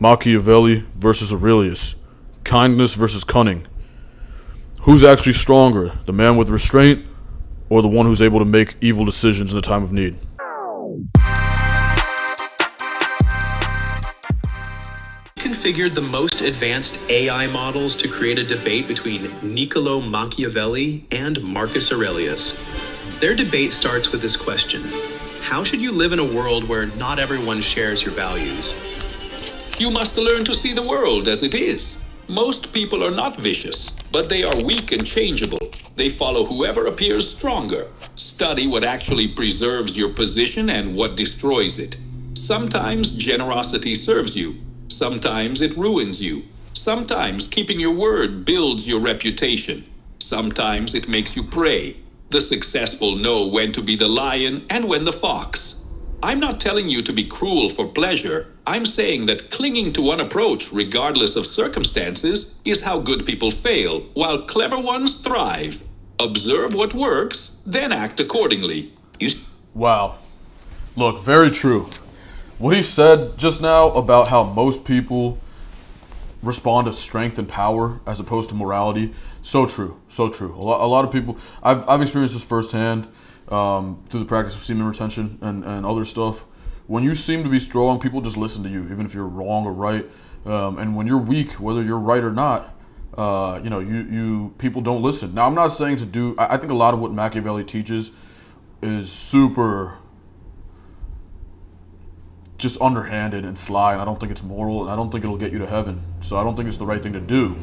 Machiavelli versus Aurelius. Kindness versus cunning. Who's actually stronger, the man with restraint or the one who's able to make evil decisions in a time of need? Configured the most advanced AI models to create a debate between Niccolò Machiavelli and Marcus Aurelius. Their debate starts with this question: how should you live in a world where not everyone shares your values? You must learn to see the world as it is. Most people are not vicious, but they are weak and changeable. They follow whoever appears stronger. Study what actually preserves your position and what destroys it. Sometimes generosity serves you. Sometimes it ruins you. Sometimes keeping your word builds your reputation. Sometimes it makes you prey. The successful know when to be the lion and when the fox. I'm not telling you to be cruel for pleasure. I'm saying that clinging to one approach, regardless of circumstances, is how good people fail, while clever ones thrive. Observe what works, then act accordingly. Wow. Look, very true. What he said just now about how most people respond to strength and power as opposed to morality, so true, so true. A lot of people, I've experienced this firsthand through the practice of semen retention and other stuff. When you seem to be strong, people just listen to you, even if you're wrong or right. And when you're weak, whether you're right or not, you people don't listen. Now, I'm not saying to do. I think a lot of what Machiavelli teaches is super just underhanded and sly, and I don't think it's moral, and I don't think it'll get you to heaven. So I don't think it's the right thing to do.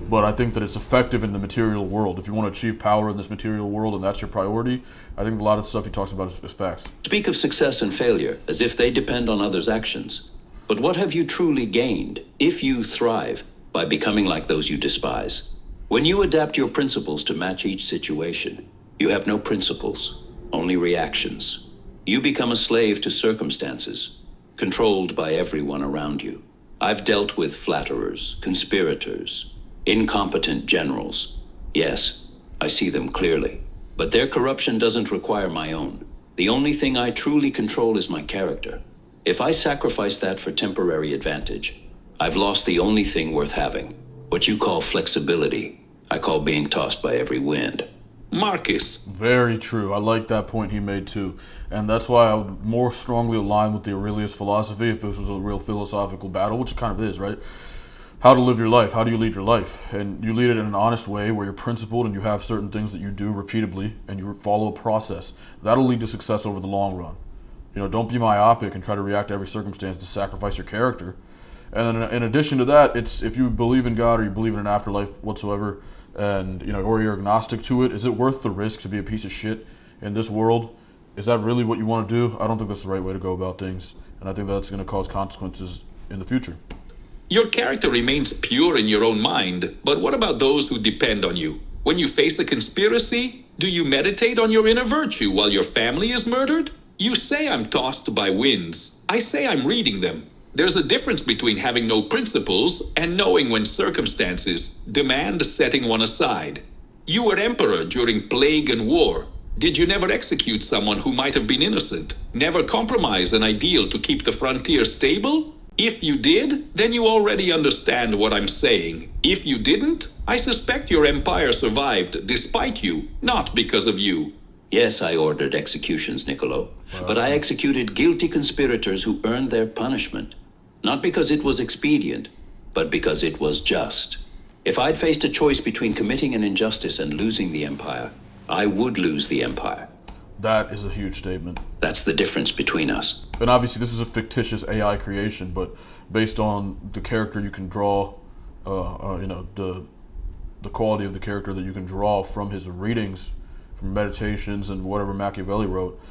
But I think that it's effective in the material world. If you want to achieve power in this material world and that's your priority, I think a lot of the stuff he talks about is facts. Speak of success and failure as if they depend on others' actions. But what have you truly gained if you thrive by becoming like those you despise? When you adapt your principles to match each situation, you have no principles, only reactions. You become a slave to circumstances, controlled by everyone around you. I've dealt with flatterers, conspirators, incompetent generals. Yes, I see them clearly. But their corruption doesn't require my own. The only thing I truly control is my character. If I sacrifice that for temporary advantage, I've lost the only thing worth having. What you call flexibility, I call being tossed by every wind. Marcus. Very true. I like that point he made too. And that's why I would more strongly align with the Aurelius philosophy if this was a real philosophical battle, which it kind of is, right? How to live your life, how do you lead your life? And you lead it in an honest way where you're principled and you have certain things that you do repeatedly and you follow a process. That'll lead to success over the long run. Don't be myopic and try to react to every circumstance to sacrifice your character. And then in addition to that, it's if you believe in God or you believe in an afterlife whatsoever, and or you're agnostic to it, is it worth the risk to be a piece of shit in this world? Is that really what you want to do? I don't think that's the right way to go about things, and I think that's going to cause consequences in the future. Your character remains pure in your own mind, but what about those who depend on you? When you face a conspiracy, do you meditate on your inner virtue while your family is murdered? You say I'm tossed by winds. I say I'm reading them. There's a difference between having no principles and knowing when circumstances demand setting one aside. You were emperor during plague and war. Did you never execute someone who might have been innocent? Never compromise an ideal to keep the frontier stable? If you did, then you already understand what I'm saying. If you didn't, I suspect your empire survived despite you, not because of you. Yes, I ordered executions, Niccolò. But I executed guilty conspirators who earned their punishment. Not because it was expedient, but because it was just. If I'd faced a choice between committing an injustice and losing the empire, I would lose the empire. That is a huge statement. That's the difference between us. And obviously this is a fictitious AI creation, but based on the character you can draw, the quality of the character that you can draw from his readings, from meditations and whatever Machiavelli wrote,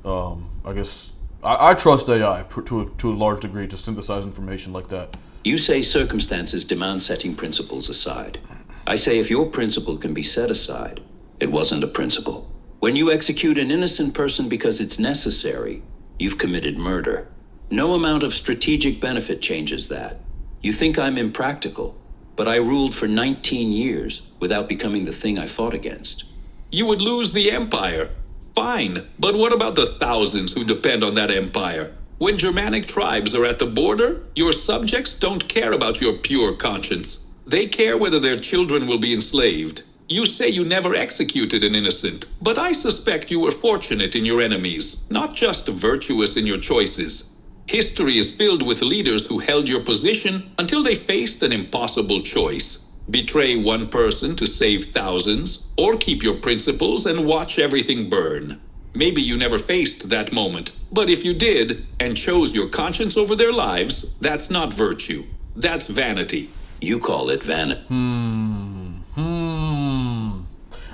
I guess I trust AI to a large degree to synthesize information like that. You say circumstances demand setting principles aside. I say if your principle can be set aside, it wasn't a principle. When you execute an innocent person because it's necessary, you've committed murder. No amount of strategic benefit changes that. You think I'm impractical, but I ruled for 19 years without becoming the thing I fought against. You would lose the empire. Fine, but what about the thousands who depend on that empire? When Germanic tribes are at the border, your subjects don't care about your pure conscience. They care whether their children will be enslaved. You say you never executed an innocent, but I suspect you were fortunate in your enemies, not just virtuous in your choices. History is filled with leaders who held your position until they faced an impossible choice. Betray one person to save thousands, or keep your principles and watch everything burn. Maybe you never faced that moment, but if you did, and chose your conscience over their lives, that's not virtue. That's vanity. You call it vanity.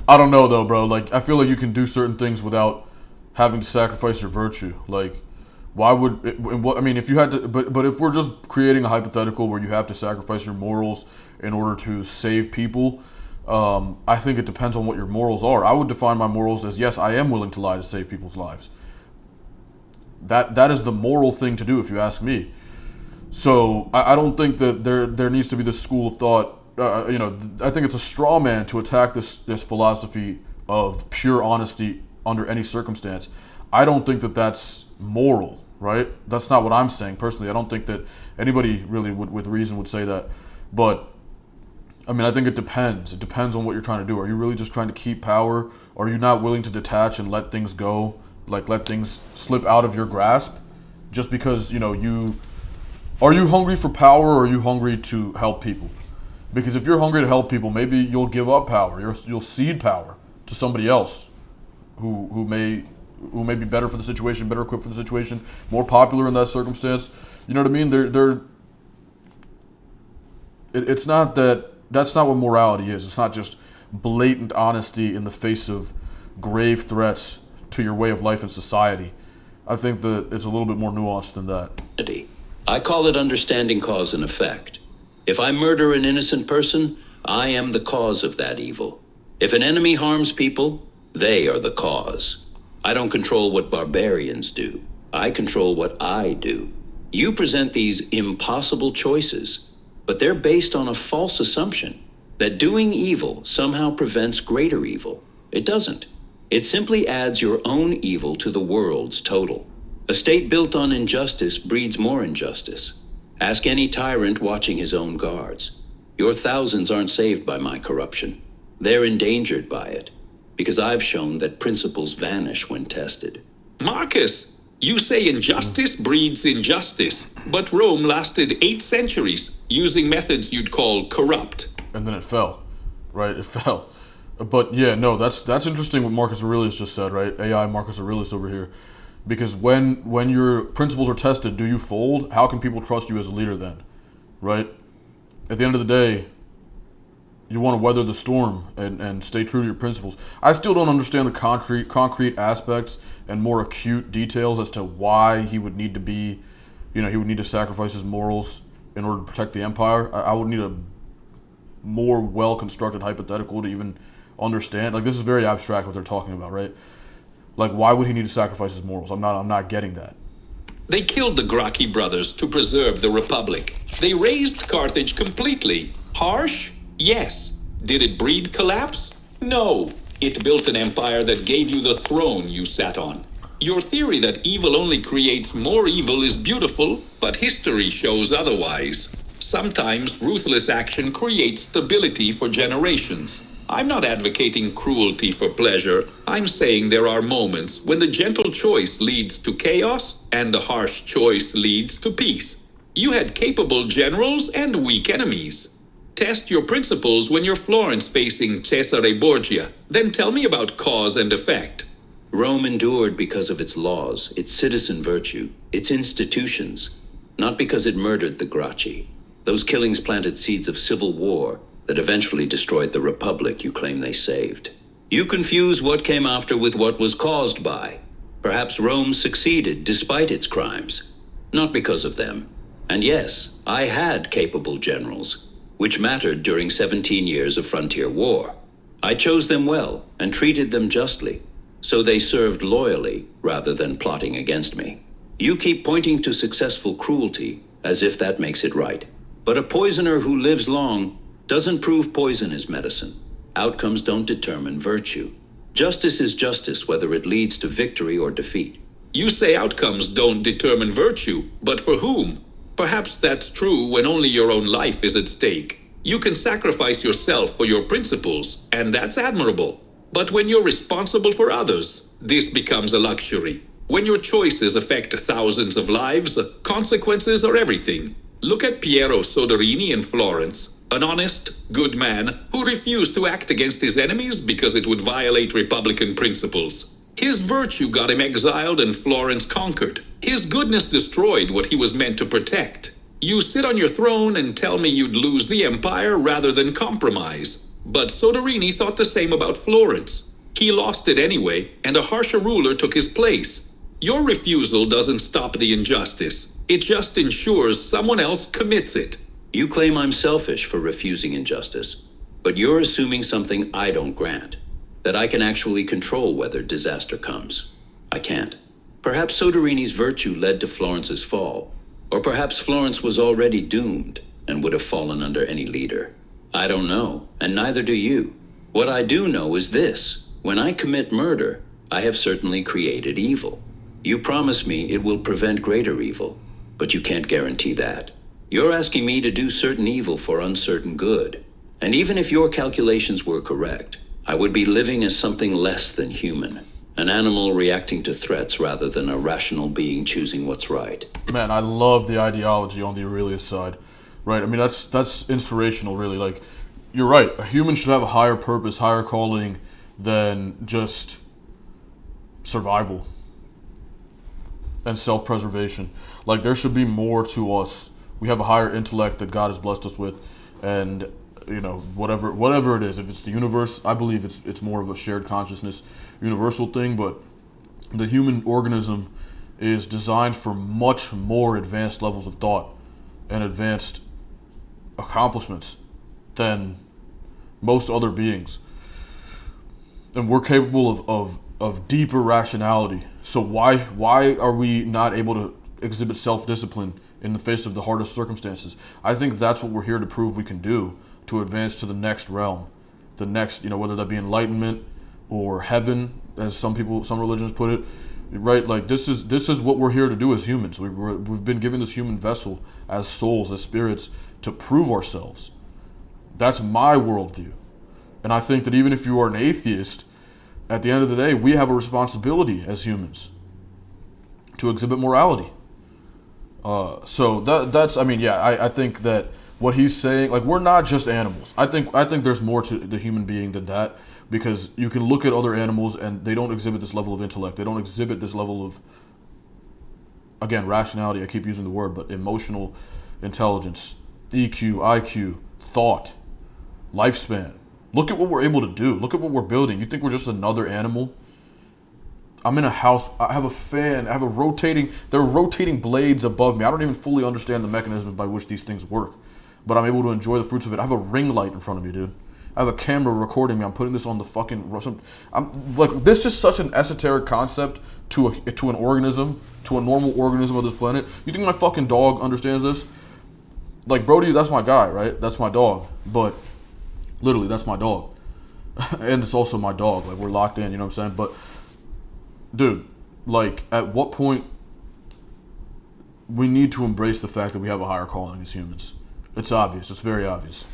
I don't know though, bro. Like, I feel like you can do certain things without having to sacrifice your virtue. Like, why would I mean, if you had to, but if we're just creating a hypothetical where you have to sacrifice your morals in order to save people, I think it depends on what your morals are. I would define my morals as, yes, I am willing to lie to save people's lives. That is the moral thing to do, if you ask me. So I don't think that there needs to be this school of thought. I think it's a straw man to attack this philosophy of pure honesty under any circumstance. I don't think that that's moral, right? That's not what I'm saying personally. I don't think that anybody really with reason would say that. But I mean, I think it depends. It depends on what you're trying to do. Are you really just trying to keep power? Or are you not willing to detach and let things go? Like, let things slip out of your grasp? Just because, are you hungry for power, or are you hungry to help people? Because if you're hungry to help people, maybe you'll give up power. You'll cede power to somebody else who may be better for the situation, better equipped for the situation, more popular in that circumstance. You know what I mean? It's not that. That's not what morality is. It's not just blatant honesty in the face of grave threats to your way of life and society. I think that it's a little bit more nuanced than that. I call it understanding cause and effect. If I murder an innocent person, I am the cause of that evil. If an enemy harms people, they are the cause. I don't control what barbarians do. I control what I do. You present these impossible choices, but they're based on a false assumption that doing evil somehow prevents greater evil. It doesn't. It simply adds your own evil to the world's total. A state built on injustice breeds more injustice. Ask any tyrant watching his own guards. Your thousands aren't saved by my corruption. They're endangered by it, because I've shown that principles vanish when tested. Marcus, you say injustice breeds injustice, but Rome lasted 8 centuries using methods you'd call corrupt. And then it fell, right? It fell. But yeah, no, that's interesting what Marcus Aurelius just said, right? AI Marcus Aurelius over here. Because when your principles are tested, do you fold? How can people trust you as a leader then, right? At the end of the day, you want to weather the storm and stay true to your principles. I still don't understand the concrete aspects and more acute details as to why he would need to be, he would need to sacrifice his morals in order to protect the empire. I would need a more well-constructed hypothetical to even understand. Like, this is very abstract what they're talking about, right? Like, why would he need to sacrifice his morals? I'm not getting that. They killed the Gracchi brothers to preserve the Republic. They razed Carthage completely. Harsh? Yes. Did it breed collapse? No. It built an empire that gave you the throne you sat on. Your theory that evil only creates more evil is beautiful, but history shows otherwise. Sometimes ruthless action creates stability for generations. I'm not advocating cruelty for pleasure. I'm saying there are moments when the gentle choice leads to chaos and the harsh choice leads to peace. You had capable generals and weak enemies. Test your principles when you're Florence facing Cesare Borgia. Then tell me about cause and effect. Rome endured because of its laws, its citizen virtue, its institutions, not because it murdered the Gracchi. Those killings planted seeds of civil war that eventually destroyed the republic you claim they saved. You confuse what came after with what was caused by. Perhaps Rome succeeded despite its crimes, not because of them. And yes, I had capable generals, which mattered during 17 years of frontier war. I chose them well and treated them justly, so they served loyally rather than plotting against me. You keep pointing to successful cruelty as if that makes it right. But a poisoner who lives long doesn't prove poison is medicine. Outcomes don't determine virtue. Justice is justice whether it leads to victory or defeat. You say outcomes don't determine virtue, but for whom? Perhaps that's true when only your own life is at stake. You can sacrifice yourself for your principles, and that's admirable. But when you're responsible for others, this becomes a luxury. When your choices affect thousands of lives, consequences are everything. Look at Piero Soderini in Florence, an honest, good man who refused to act against his enemies because it would violate Republican principles. His virtue got him exiled and Florence conquered. His goodness destroyed what he was meant to protect. You sit on your throne and tell me you'd lose the empire rather than compromise. But Soderini thought the same about Florence. He lost it anyway, and a harsher ruler took his place. Your refusal doesn't stop the injustice. It just ensures someone else commits it. You claim I'm selfish for refusing injustice, but you're assuming something I don't grant, that I can actually control whether disaster comes. I can't. Perhaps Soderini's virtue led to Florence's fall, or perhaps Florence was already doomed and would have fallen under any leader. I don't know, and neither do you. What I do know is this: when I commit murder, I have certainly created evil. You promise me it will prevent greater evil, but you can't guarantee that. You're asking me to do certain evil for uncertain good. And even if your calculations were correct, I would be living as something less than human, an animal reacting to threats rather than a rational being choosing what's right. Man, I love the ideology on the Aurelius side, right? I mean, that's inspirational, really. Like, you're right. A human should have a higher purpose, higher calling than just survival and self-preservation. Like, there should be more to us. We have a higher intellect that God has blessed us with, and whatever it is, if it's the universe, I believe it's more of a shared consciousness, universal thing. But the human organism is designed for much more advanced levels of thought and advanced accomplishments than most other beings, and we're capable of deeper rationality. So why are we not able to exhibit self-discipline in the face of the hardest circumstances? I think that's what we're here to prove we can do, to advance to the next realm, the next, whether that be enlightenment or heaven, as some religions put it, right? Like, this is what we're here to do as humans. We've been given this human vessel as souls, as spirits, to prove ourselves. That's my worldview. And I think that even if you are an atheist, at the end of the day, we have a responsibility as humans to exhibit morality. So that's I think that what he's saying, like, we're not just animals. I think there's more to the human being than that, because you can look at other animals and they don't exhibit this level of intellect. They don't exhibit this level of, again, rationality. I keep using the word, but emotional intelligence, EQ, IQ, thought, lifespan. Look at what we're able to do. Look at what we're building. You think we're just another animal? I'm in a house. I have a fan. There are rotating blades above me. I don't even fully understand the mechanism by which these things work, but I'm able to enjoy the fruits of it. I have a ring light in front of me, dude. I have a camera recording me. I'm putting this on the fucking... this is such an esoteric concept to an organism, to a normal organism of this planet. You think my fucking dog understands this? Like, Brody, that's my guy, right? That's my dog. But literally, that's my dog. And it's also my dog. Like, we're locked in, you know what I'm saying? But, dude, like, at what point we need to embrace the fact that we have a higher calling as humans? It's obvious. It's very obvious.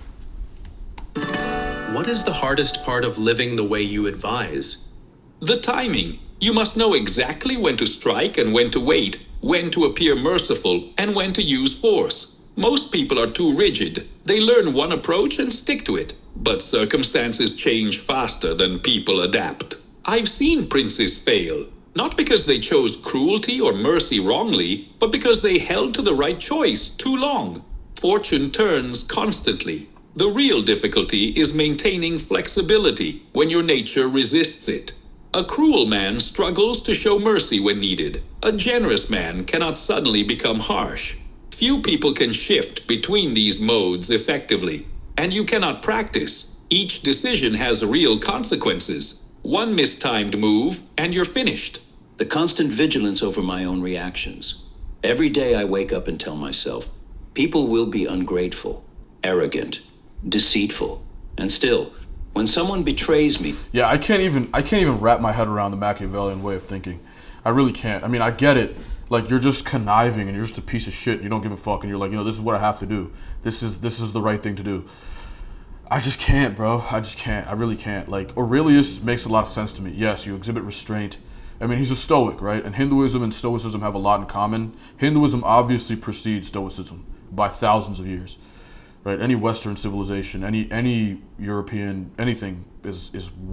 What is the hardest part of living the way you advise? The timing. You must know exactly when to strike and when to wait, when to appear merciful and when to use force. Most people are too rigid. They learn one approach and stick to it. But circumstances change faster than people adapt. I've seen princes fail, not because they chose cruelty or mercy wrongly, but because they held to the right choice too long. Fortune turns constantly. The real difficulty is maintaining flexibility when your nature resists it. A cruel man struggles to show mercy when needed. A generous man cannot suddenly become harsh. Few people can shift between these modes effectively, and you cannot practice. Each decision has real consequences. One mistimed move, and you're finished. The constant vigilance over my own reactions. Every day I wake up and tell myself, people will be ungrateful, arrogant, deceitful, and still, when someone betrays me... Yeah, I can't even wrap my head around the Machiavellian way of thinking. I really can't. I mean, I get it. Like, you're just conniving and you're just a piece of shit. You don't give a fuck, and you're like, this is what I have to do. This is the right thing to do. I just can't, bro. I just can't. I really can't. Like, Aurelius makes a lot of sense to me. Yes, you exhibit restraint. I mean, he's a Stoic, right? And Hinduism and Stoicism have a lot in common. Hinduism obviously precedes Stoicism by thousands of years, right? Any Western civilization, any European, anything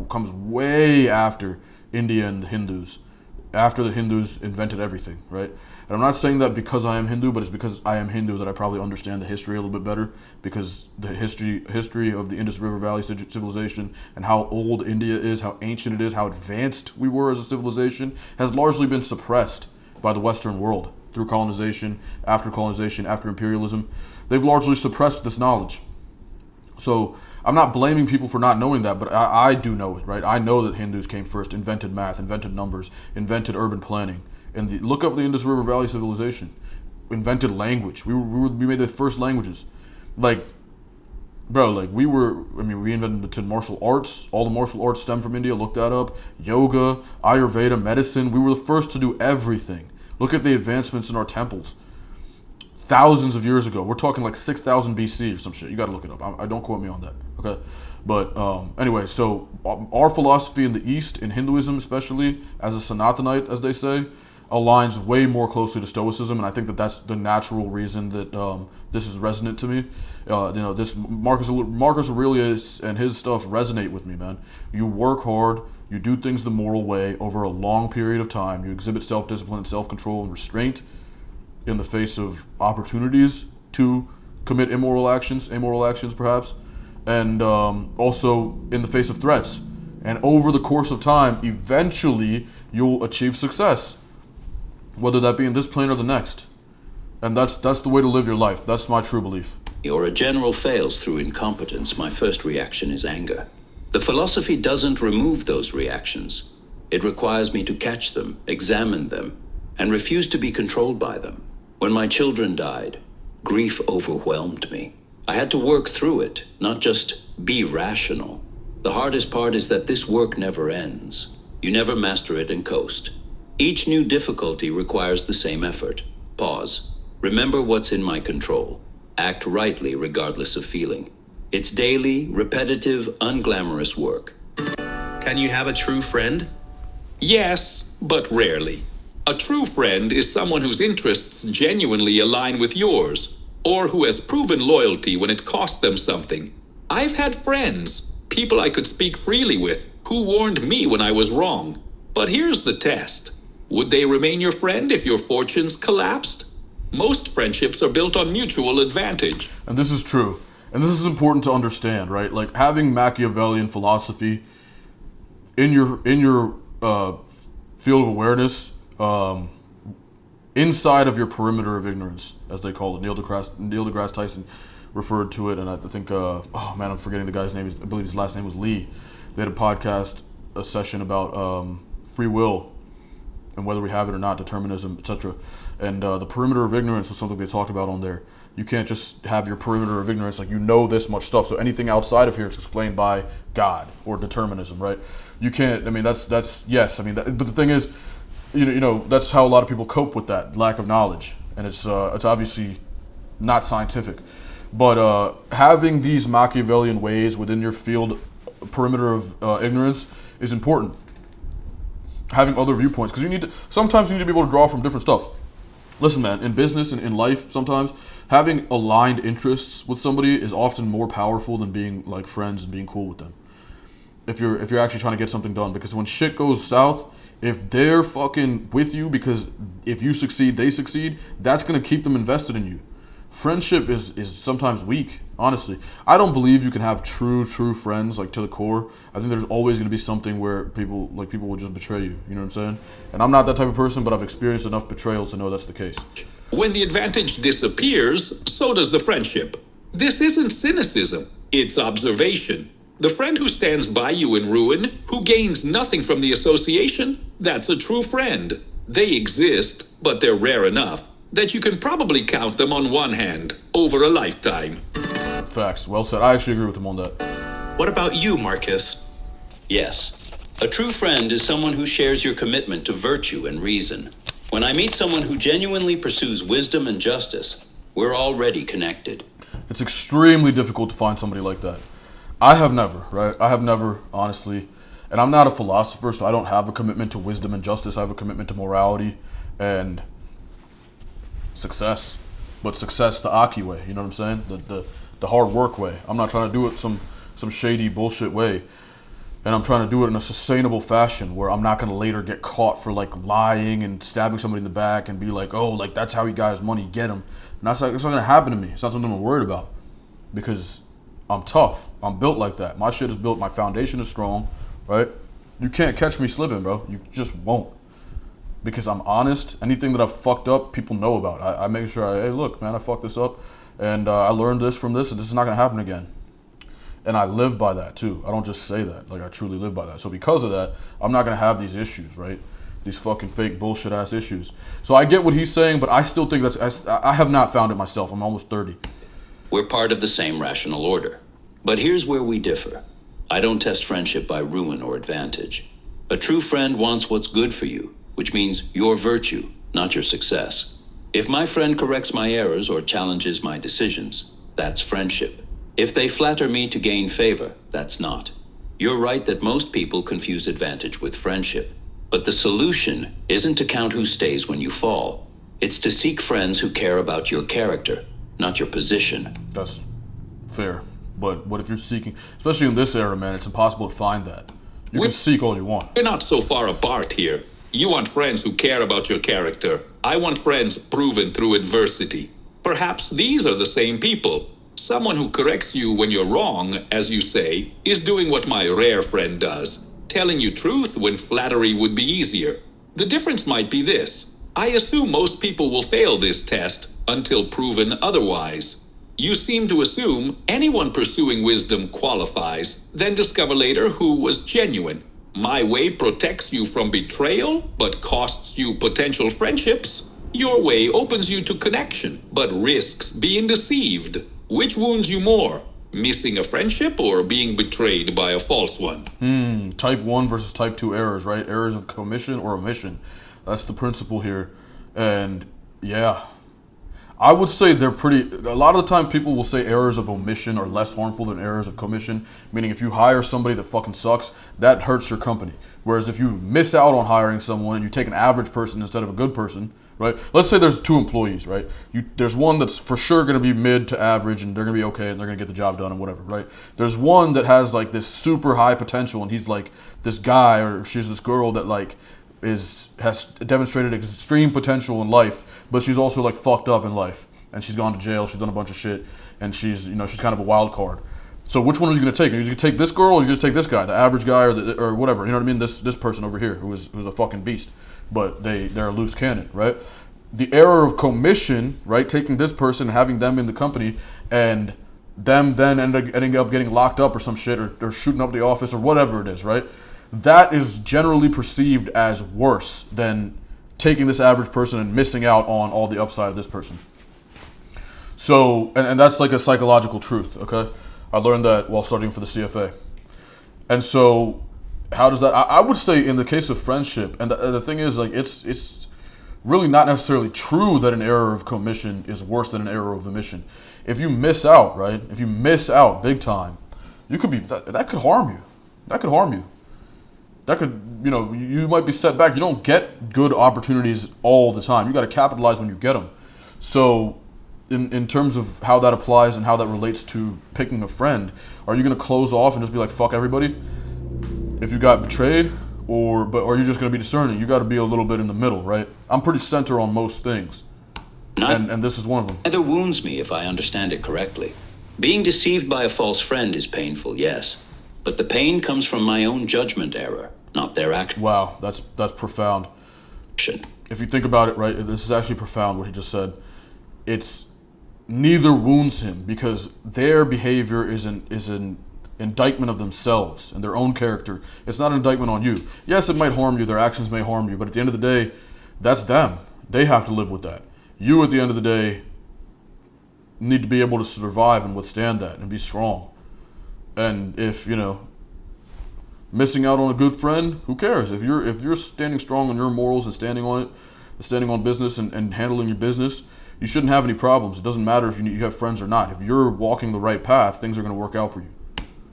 comes way after India and the Hindus. After the Hindus invented everything, right? And I'm not saying that because I am Hindu, but it's because I am Hindu that I probably understand the history a little bit better, because the history of the Indus River Valley civilization and how old India is, how ancient it is, how advanced we were as a civilization has largely been suppressed by the Western world through colonization, after imperialism. They've largely suppressed this knowledge. So I'm not blaming people for not knowing that, but I do know it, right? I know that Hindus came first, invented math, invented numbers, invented urban planning. And look up the Indus River Valley civilization. Invented language. We made the first languages. Like, bro, like we invented martial arts. All the martial arts stem from India. Look that up. Yoga, Ayurveda, medicine. We were the first to do everything. Look at the advancements in our temples. Thousands of years ago. We're talking like 6,000 BC or some shit. You got to look it up. I don't quote me on that. Okay? But anyway, so our philosophy in the East, in Hinduism especially, as a Sanatanite, as they say, aligns way more closely to Stoicism, and I think that that's the natural reason that this is resonant to me. This Marcus Aurelius and his stuff resonate with me, man. You work hard, you do things the moral way over a long period of time. You exhibit self-discipline and self-control and restraint in the face of opportunities to commit immoral actions perhaps, and also in the face of threats. And over the course of time, eventually you'll achieve success, whether that be in this plane or the next. And that's the way to live your life. That's my true belief. Or a general fails through incompetence, my first reaction is anger. The philosophy doesn't remove those reactions. It requires me to catch them, examine them, and refuse to be controlled by them. When my children died, grief overwhelmed me. I had to work through it, not just be rational. The hardest part is that this work never ends. You never master it and coast. Each new difficulty requires the same effort. Pause. Remember what's in my control. Act rightly regardless of feeling. It's daily, repetitive, unglamorous work. Can you have a true friend? Yes, but rarely. A true friend is someone whose interests genuinely align with yours, or who has proven loyalty when it cost them something. I've had friends, people I could speak freely with, who warned me when I was wrong. But here's the test. Would they remain your friend if your fortunes collapsed? Most friendships are built on mutual advantage. And this is true. And this is important to understand, right? Like, having Machiavellian philosophy in your field of awareness, inside of your perimeter of ignorance, as they call it. Neil deGrasse Tyson referred to it, and I think, I'm forgetting the guy's name. I believe his last name was Lee. They had a session about free will and whether we have it or not, determinism, etc. And the perimeter of ignorance was something they talked about on there. You can't just have your perimeter of ignorance, like, you know this much stuff, so anything outside of here is explained by God or determinism, right? You can't, I mean, that's yes, I mean, but the thing is, you know, that's how a lot of people cope with that lack of knowledge, and it's obviously not scientific. But having these Machiavellian ways within your field, perimeter of ignorance, is important. Having other viewpoints, because sometimes you need to be able to draw from different stuff. Listen, man, in business and in life, sometimes having aligned interests with somebody is often more powerful than being like friends and being cool with them. If you're actually trying to get something done, because when shit goes south, if they're fucking with you, because if you succeed, they succeed, that's gonna keep them invested in you. Friendship is sometimes weak, honestly. I don't believe you can have true friends, like, to the core. I think there's always going to be something where people will just betray you. You know what I'm saying? And I'm not that type of person, but I've experienced enough betrayal to know that's the case. When the advantage disappears, so does the friendship. This isn't cynicism, it's observation. The friend who stands by you in ruin, who gains nothing from the association, that's a true friend. They exist, but they're rare enough that you can probably count them on one hand over a lifetime. Facts. Well said. I actually agree with him on that. What about you, Marcus? Yes, A true friend is someone who shares your commitment to virtue and reason. When I meet someone who genuinely pursues wisdom and justice, we're already connected. It's extremely difficult to find somebody like that. I have never, right? I have never, honestly, and I'm not a philosopher, so I don't have a commitment to wisdom and justice. I have a commitment to morality and success, but success the Aki way. You know what I'm saying? The hard work way. I'm not trying to do it some shady bullshit way, and I'm trying to do it in a sustainable fashion where I'm not going to later get caught for like lying and stabbing somebody in the back and be like, oh, like that's how he got his money, get him. And it's not going to happen to me. It's not something I'm worried about because I'm tough. I'm built like that. My shit is built. My foundation is strong, right? You can't catch me slipping, bro. You just won't. Because I'm honest. Anything that I've fucked up, people know about. I make sure, hey, look, man, I fucked this up. And I learned this from this, and this is not going to happen again. And I live by that, too. I don't just say that. Like, I truly live by that. So because of that, I'm not going to have these issues, right? These fucking fake bullshit-ass issues. So I get what he's saying, but I still think I have not found it myself. I'm almost 30. We're part of the same rational order. But here's where we differ. I don't test friendship by ruin or advantage. A true friend wants what's good for you, which means your virtue, not your success. If my friend corrects my errors or challenges my decisions, that's friendship. If they flatter me to gain favor, that's not. You're right that most people confuse advantage with friendship. But the solution isn't to count who stays when you fall. It's to seek friends who care about your character, not your position. That's fair. But what if you're seeking, especially in this era, man, it's impossible to find that. You can seek all you want. We're not so far apart here. You want friends who care about your character. I want friends proven through adversity. Perhaps these are the same people. Someone who corrects you when you're wrong, as you say, is doing what my rare friend does, telling you truth when flattery would be easier. The difference might be this. I assume most people will fail this test until proven otherwise. You seem to assume anyone pursuing wisdom qualifies, then discover later who was genuine. My way protects you from betrayal, but costs you potential friendships. Your way opens you to connection, but risks being deceived. Which wounds you more? Missing a friendship or being betrayed by a false one? Type 1 versus type 2 errors, right? Errors of commission or omission. That's the principle here. And yeah, I would say they're pretty, a lot of the time people will say errors of omission are less harmful than errors of commission, meaning if you hire somebody that fucking sucks, that hurts your company. Whereas if you miss out on hiring someone and you take an average person instead of a good person, right? Let's say there's 2 employees, right? There's one that's for sure going to be mid to average and they're going to be okay and they're going to get the job done and whatever, right? There's one that has like this super high potential and he's like this guy or she's this girl that like has demonstrated extreme potential in life, but she's also like fucked up in life and she's gone to jail, she's done a bunch of shit and she's kind of a wild card. So which one are you going to take? Are you going to take this girl or are you going to take this guy, the average guy or whatever? You know what I mean? This person over here who's a fucking beast. But they're a loose cannon, right? The error of commission, right? Taking this person, having them in the company, and them then ending up getting locked up or some shit, or shooting up the office or whatever it is, right? That is generally perceived as worse than taking this average person and missing out on all the upside of this person. So, and that's like a psychological truth, okay? I learned that while studying for the CFA. And so, how does that, I would say in the case of friendship, and the thing is, like, it's really not necessarily true that an error of commission is worse than an error of omission. If you miss out, right, if you miss out big time, you could be, that could harm you. That could harm you. That could, you might be set back. You don't get good opportunities all the time. You got to capitalize when you get them. So, in terms of how that applies and how that relates to picking a friend, are you going to close off and just be like, fuck everybody? If you got betrayed, or are you just going to be discerning? You got to be a little bit in the middle, right? I'm pretty center on most things, and this is one of them. Neither wounds me if I understand it correctly. Being deceived by a false friend is painful, yes, but the pain comes from my own judgment error, not their action. Wow, that's profound. If you think about it, right, this is actually profound what he just said. It's neither wounds him because their behavior is an indictment of themselves and their own character. It's not an indictment on you. Yes, it might harm you. Their actions may harm you, but at the end of the day, that's them. They have to live with that. You, at the end of the day, need to be able to survive and withstand that and be strong. And if, Missing out on a good friend, who cares? If you're standing strong on your morals and standing on it, standing on business and handling your business, you shouldn't have any problems. It doesn't matter if you have friends or not. If you're walking the right path, things are going to work out for you.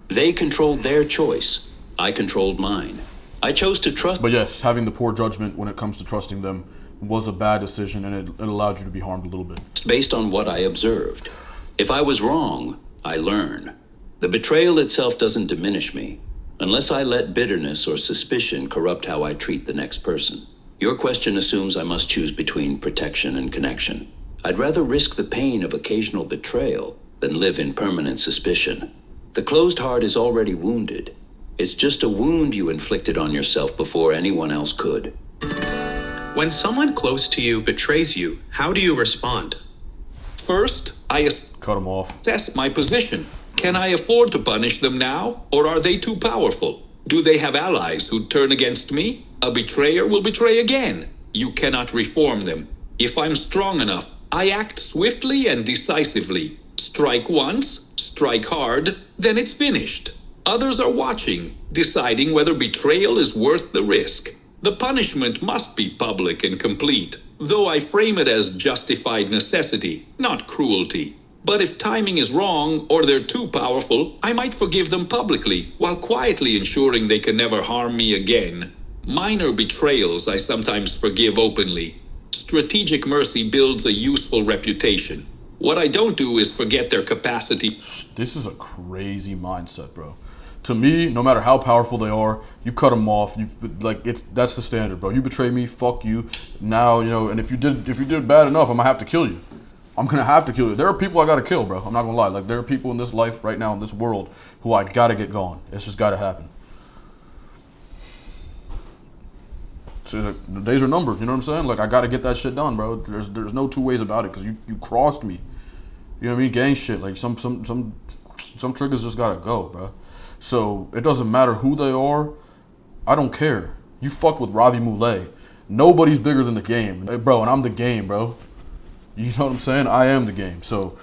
They controlled their choice. I controlled mine. I chose to trust. But yes, having the poor judgment when it comes to trusting them was a bad decision, and it allowed you to be harmed a little bit. Based on what I observed. If I was wrong, I learn. The betrayal itself doesn't diminish me, unless I let bitterness or suspicion corrupt how I treat the next person. Your question assumes I must choose between protection and connection. I'd rather risk the pain of occasional betrayal than live in permanent suspicion. The closed heart is already wounded. It's just a wound you inflicted on yourself before anyone else could. When someone close to you betrays you, how do you respond? First, I Cut them off. assess my position. Can I afford to punish them now, or are they too powerful? Do they have allies who turn against me? A betrayer will betray again. You cannot reform them. If I'm strong enough, I act swiftly and decisively. Strike once, strike hard, then it's finished. Others are watching, deciding whether betrayal is worth the risk. The punishment must be public and complete, though I frame it as justified necessity, not cruelty. But if timing is wrong or they're too powerful, I might forgive them publicly, while quietly ensuring they can never harm me again. Minor betrayals I sometimes forgive openly. Strategic mercy builds a useful reputation. What I don't do is forget their capacity. This is a crazy mindset, bro. To me, no matter how powerful they are, you cut them off. That's the standard, bro. You betray me, fuck you. Now, and if you did bad enough, I'm gonna have to kill you. I'm gonna have to kill you. There are people I gotta kill, bro. I'm not gonna lie. Like, there are people in this life right now in this world who I gotta get gone. It's just gotta happen. So, the days are numbered. You know what I'm saying? Like, I gotta get that shit done, bro. There's no two ways about it, because you crossed me. You know what I mean? Gang shit. Like, some triggers just gotta go, bro. So it doesn't matter who they are. I don't care. You fuck with Ravi Moulet. Nobody's bigger than the game, hey, bro. And I'm the game, bro. You know what I'm saying? I am the game. So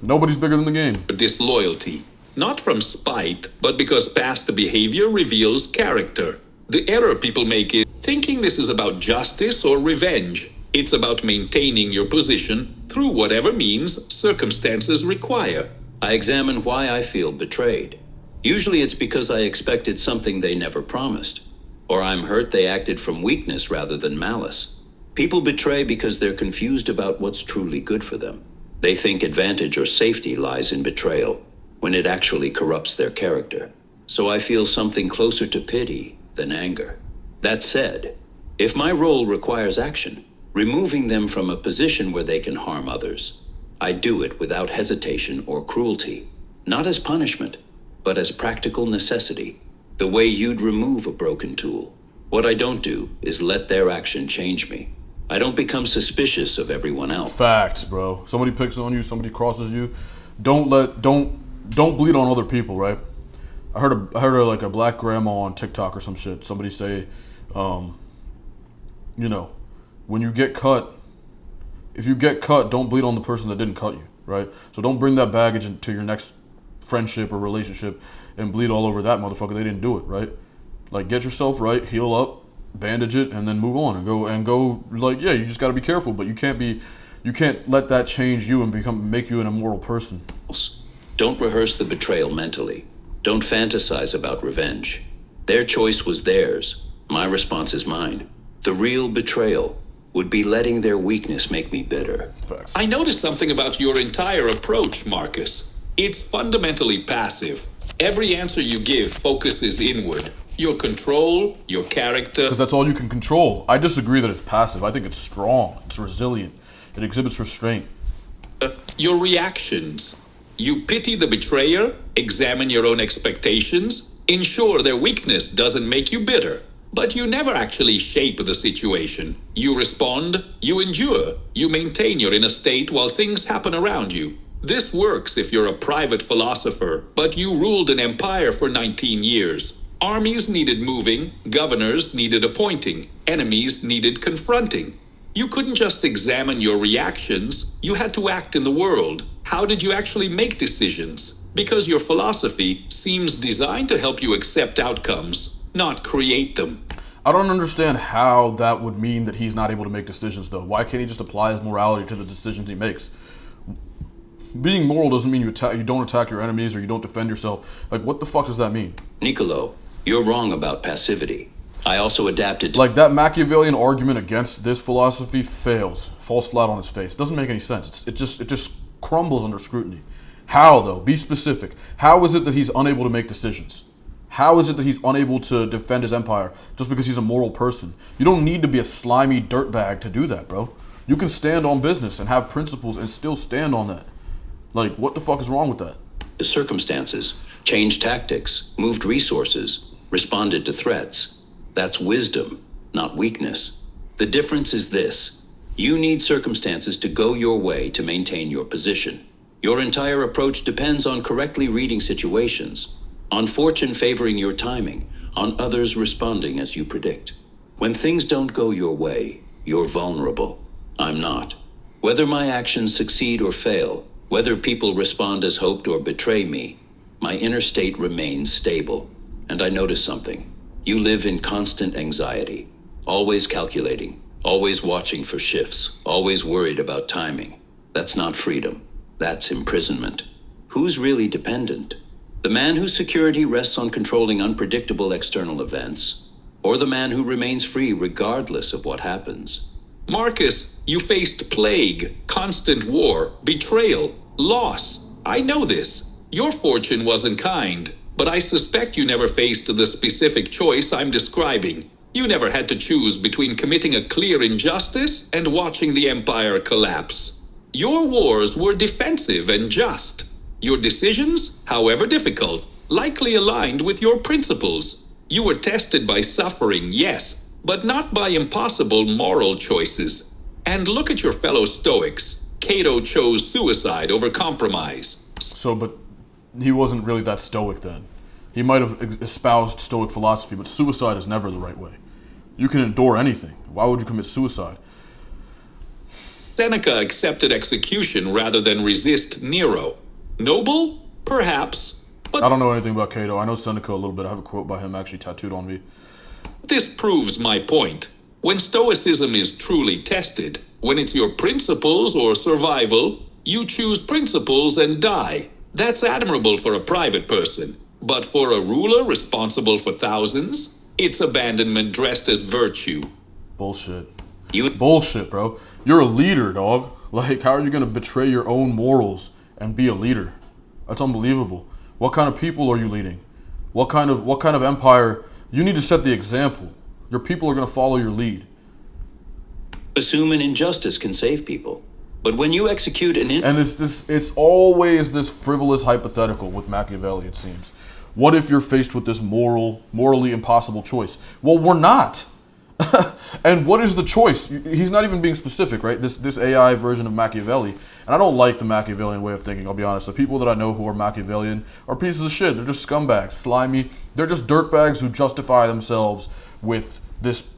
nobody's bigger than the game. Disloyalty. Not from spite, but because past behavior reveals character. The error people make is thinking this is about justice or revenge. It's about maintaining your position through whatever means circumstances require. I examine why I feel betrayed. Usually it's because I expected something they never promised, or I'm hurt they acted from weakness rather than malice. People betray because they're confused about what's truly good for them. They think advantage or safety lies in betrayal, when it actually corrupts their character. So I feel something closer to pity than anger. That said, if my role requires action, removing them from a position where they can harm others, I do it without hesitation or cruelty, not as punishment, but as practical necessity, the way you'd remove a broken tool. What I don't do is let their action change me. I don't become suspicious of everyone else. Facts, bro. Somebody picks on you, somebody crosses you. Don't bleed on other people, right? I heard a black grandma on TikTok or some shit. Somebody say, when you get cut, if you get cut, don't bleed on the person that didn't cut you, right? So don't bring that baggage into your next friendship or relationship and bleed all over that motherfucker. They didn't do it, right? Like, get yourself right, heal up, bandage it, and then move on and go. Like, yeah, you just got to be careful, but you can't let that change you and make you an immoral person. Don't rehearse the betrayal mentally. Don't fantasize about revenge. Their choice was theirs. My response is mine. The real betrayal would be letting their weakness make me bitter. Facts. I noticed something about your entire approach, Marcus. It's fundamentally passive. Every answer you give focuses inward. Your control, your character. Because that's all you can control. I disagree that it's passive. I think it's strong. It's resilient. It exhibits restraint. Your reactions. You pity the betrayer, examine your own expectations, ensure their weakness doesn't make you bitter. But you never actually shape the situation. You respond, you endure, you maintain your inner state while things happen around you. This works if you're a private philosopher, but you ruled an empire for 19 years. Armies needed moving, governors needed appointing, enemies needed confronting. You couldn't just examine your reactions, you had to act in the world. How did you actually make decisions? Because your philosophy seems designed to help you accept outcomes, not create them. I don't understand how that would mean that he's not able to make decisions, though. Why can't he just apply his morality to the decisions he makes? Being moral doesn't mean you don't attack your enemies or you don't defend yourself. Like, what the fuck does that mean? Niccolò, you're wrong about passivity. I also adapted to... Like, that Machiavellian argument against this philosophy falls flat on its face. It doesn't make any sense. It just crumbles under scrutiny. How, though? Be specific. How is it that he's unable to make decisions? How is it that he's unable to defend his empire just because he's a moral person? You don't need to be a slimy dirtbag to do that, bro. You can stand on business and have principles and still stand on that. Like, what the fuck is wrong with that? The circumstances, changed tactics, moved resources, responded to threats. That's wisdom, not weakness. The difference is this. You need circumstances to go your way to maintain your position. Your entire approach depends on correctly reading situations, on fortune favoring your timing, on others responding as you predict. When things don't go your way, you're vulnerable. I'm not. Whether my actions succeed or fail, whether people respond as hoped or betray me, my inner state remains stable. And I notice something. You live in constant anxiety, always calculating, always watching for shifts, always worried about timing. That's not freedom. That's imprisonment. Who's really dependent? The man whose security rests on controlling unpredictable external events, or the man who remains free regardless of what happens? Marcus, you faced plague, constant war, betrayal, loss. I know this. Your fortune wasn't kind, but I suspect you never faced the specific choice I'm describing. You never had to choose between committing a clear injustice and watching the empire collapse. Your wars were defensive and just. Your decisions, however difficult, likely aligned with your principles. You were tested by suffering, yes, but not by impossible moral choices. And look at your fellow Stoics. Cato chose suicide over compromise. So, but he wasn't really that stoic then. He might have espoused Stoic philosophy, but suicide is never the right way. You can endure anything. Why would you commit suicide? Seneca accepted execution rather than resist Nero. Noble? Perhaps. But I don't know anything about Cato. I know Seneca a little bit. I have a quote by him actually tattooed on me. this proves my point. When Stoicism is truly tested, when it's your principles or survival, you choose principles and die. That's admirable for a private person. But for a ruler responsible for thousands, it's abandonment dressed as virtue. Bullshit. Bullshit, bro. You're a leader, dog. Like, how are you going to betray your own morals and be a leader? That's unbelievable. What kind of people are you leading? What kind of empire? You need to set the example. Your people are going to follow your lead. Assume an injustice can save people. But when you execute an And it's always this frivolous hypothetical with Machiavelli, it seems. What if you're faced with this morally impossible choice? Well, we're not. And what is the choice? He's not even being specific, right? This AI version of Machiavelli. And I don't like the Machiavellian way of thinking, I'll be honest. The people that I know who are Machiavellian are pieces of shit. They're just scumbags, slimy. They're just dirtbags who justify themselves with this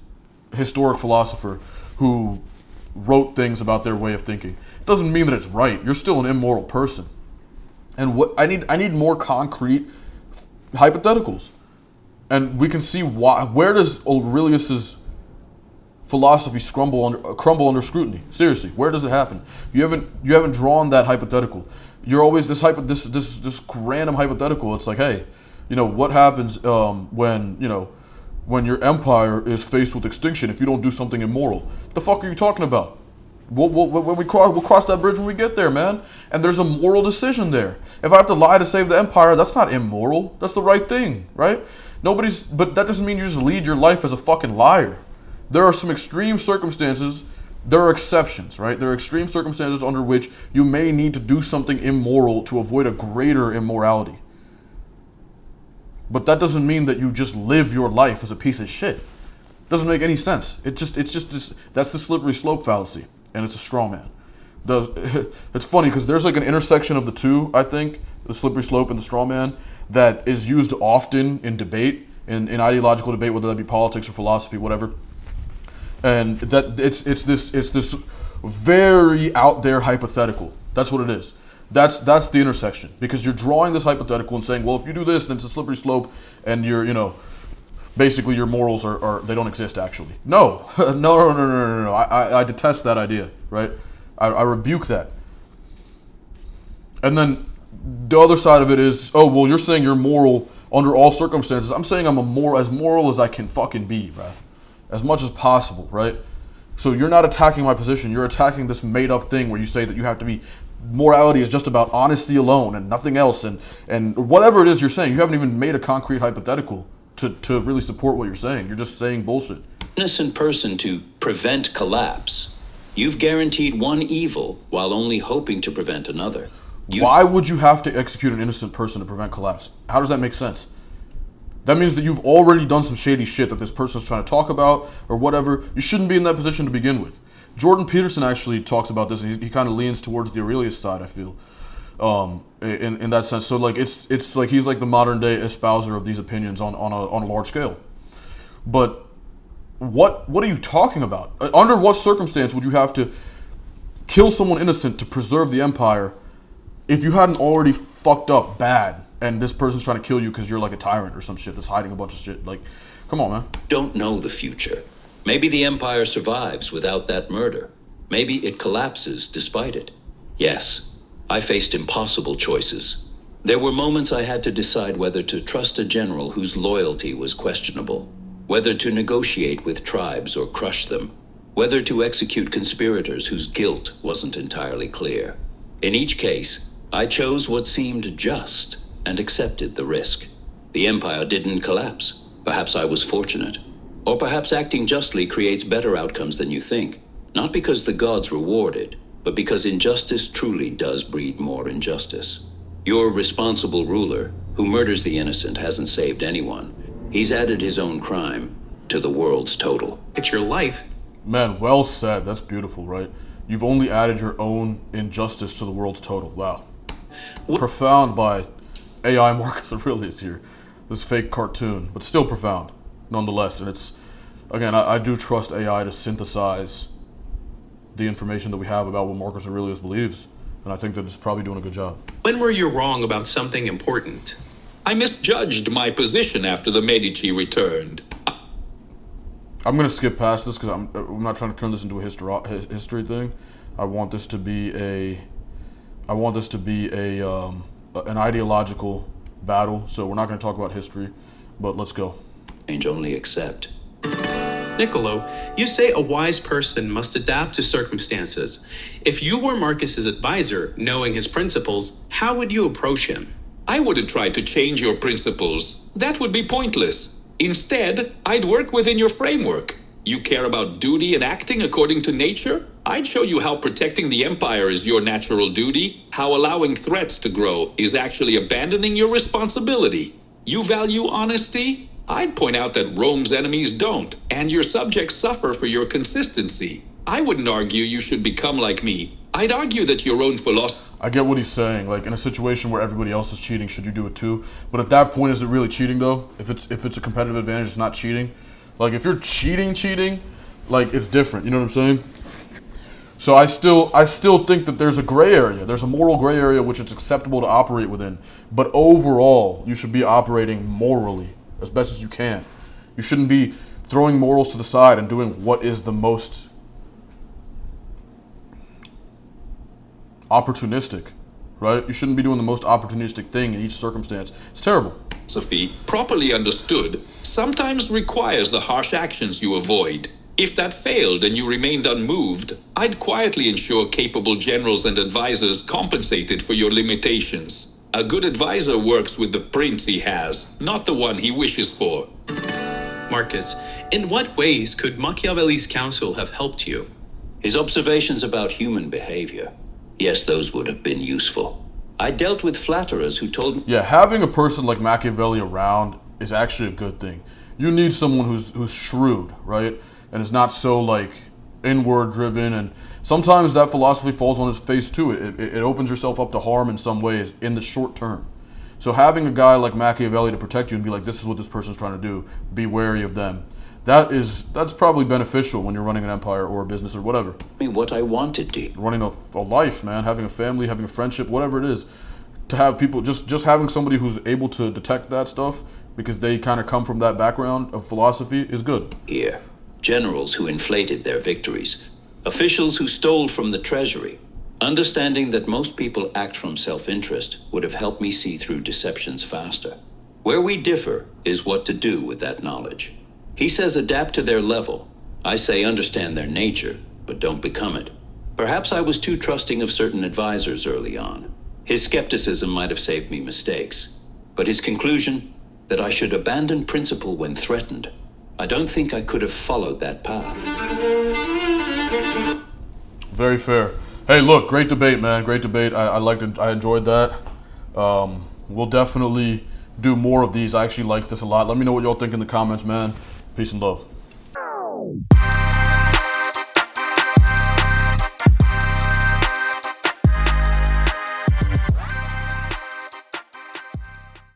historic philosopher who wrote things about their way of thinking. It doesn't mean that it's right. You're still an immoral person. And what I need more concrete hypotheticals. And we can see why. Where does Aurelius's philosophy crumble under scrutiny? Seriously, where does it happen? You haven't drawn that hypothetical. You're always this random hypothetical. It's like, hey, what happens when your empire is faced with extinction if you don't do something immoral? What the fuck are you talking about? We'll cross that bridge when we get there, man. And there's a moral decision there. If I have to lie to save the empire, that's not immoral. That's the right thing, right? But that doesn't mean you just lead your life as a fucking liar. There are some extreme circumstances. There are exceptions, right? There are extreme circumstances under which you may need to do something immoral to avoid a greater immorality. But that doesn't mean that you just live your life as a piece of shit. It doesn't make any sense. It's just this. That's the slippery slope fallacy, and it's a straw man. It's funny because there's like an intersection of the two. I think the slippery slope and the straw man that is used often in debate, in ideological debate, whether that be politics or philosophy, whatever. And that it's this very out there hypothetical. That's what it is. That's the intersection, because you're drawing this hypothetical and saying, well, if you do this, then it's a slippery slope, and basically your morals are they don't exist actually. No, no. I detest that idea, right? I rebuke that. And then the other side of it is, oh, well, you're saying you're moral under all circumstances. I'm saying I'm as moral as I can fucking be, right? As much as possible, right? So you're not attacking my position. You're attacking this made-up thing where you say that you have to be, morality is just about honesty alone and nothing else, and whatever it is you're saying. You haven't even made a concrete hypothetical to really support what you're saying. You're just saying bullshit. Innocent person to prevent collapse. You've guaranteed one evil while only hoping to prevent another. Why would you have to execute an innocent person to prevent collapse? How does that make sense? That means that you've already done some shady shit that this person's trying to talk about or whatever. You shouldn't be in that position to begin with. Jordan Peterson actually talks about this, and he kind of leans towards the Aurelius side, I feel, in that sense. So like it's like he's like the modern day espouser of these opinions on a large scale. But what are you talking about? Under what circumstance would you have to kill someone innocent to preserve the empire if you hadn't already fucked up bad and this person's trying to kill you because you're like a tyrant or some shit that's hiding a bunch of shit? Like, come on, man. Don't know the future. Maybe the empire survives without that murder. Maybe it collapses despite it. Yes, I faced impossible choices. There were moments I had to decide whether to trust a general whose loyalty was questionable, whether to negotiate with tribes or crush them, whether to execute conspirators whose guilt wasn't entirely clear. In each case, I chose what seemed just and accepted the risk. The empire didn't collapse. Perhaps I was fortunate. Or perhaps acting justly creates better outcomes than you think. Not because the gods rewarded, but because injustice truly does breed more injustice. Your responsible ruler, who murders the innocent, hasn't saved anyone. He's added his own crime to the world's total. It's your life. Man, well said. That's beautiful, right? You've only added your own injustice to the world's total. Wow. Profound by AI Marcus Aurelius here. This fake cartoon, but still profound, nonetheless. And it's, again, I do trust AI to synthesize the information that we have about what Marcus Aurelius believes. And I think that it's probably doing a good job. When were you wrong about something important? I misjudged my position after the Medici returned. I'm gonna skip past this because I'm not trying to turn this into a history thing. I want this to be an ideological battle. So we're not gonna talk about history, but let's go. Change only accept. Niccolò, you say a wise person must adapt to circumstances. If you were Marcus's advisor, knowing his principles, how would you approach him? I wouldn't try to change your principles. That would be pointless. Instead, I'd work within your framework. You care about duty and acting according to nature? I'd show you how protecting the empire is your natural duty, how allowing threats to grow is actually abandoning your responsibility. You value honesty? I'd point out that Rome's enemies don't, and your subjects suffer for your consistency. I wouldn't argue you should become like me. I'd argue that your own philosophy... I get what he's saying. Like, in a situation where everybody else is cheating, should you do it too? But at that point, is it really cheating, though? If it's a competitive advantage, it's not cheating. Like, if you're cheating, like, it's different. You know what I'm saying? So I still think that there's a gray area. There's a moral gray area which it's acceptable to operate within. But overall, you should be operating morally as best as you can. You shouldn't be throwing morals to the side and doing what is the most opportunistic, right? You shouldn't be doing the most opportunistic thing in each circumstance. It's terrible. Philosophy, properly understood, sometimes requires the harsh actions you avoid. If that failed and you remained unmoved, I'd quietly ensure capable generals and advisors compensated for your limitations. A good advisor works with the prince he has, not the one he wishes for. Marcus, in what ways could Machiavelli's counsel have helped you? His observations about human behavior. Yes, those would have been useful. I dealt with flatterers who told me... Yeah, having a person like Machiavelli around is actually a good thing. You need someone who's shrewd, right? And is not so, like, inward driven. And sometimes that philosophy falls on his face, too. It opens yourself up to harm in some ways in the short term. So having a guy like Machiavelli to protect you and be like, this is what this person's trying to do, be wary of them. that's probably beneficial when you're running an empire or a business or whatever. Me what I wanted to. Running a life, man, having a family, having a friendship, whatever it is, to have people, just having somebody who's able to detect that stuff because they kind of come from that background of philosophy is good. Here, generals who inflated their victories, officials who stole from the treasury. Understanding that most people act from self-interest would have helped me see through deceptions faster. Where we differ is what to do with that knowledge. He says adapt to their level. I say understand their nature, but don't become it. Perhaps I was too trusting of certain advisors early on. His skepticism might have saved me mistakes. But his conclusion, that I should abandon principle when threatened, I don't think I could have followed that path. Very fair. Hey, look, great debate, man. Great debate. I liked it. I enjoyed that. We'll definitely do more of these. I actually like this a lot. Let me know what y'all think in the comments, man. Peace and love.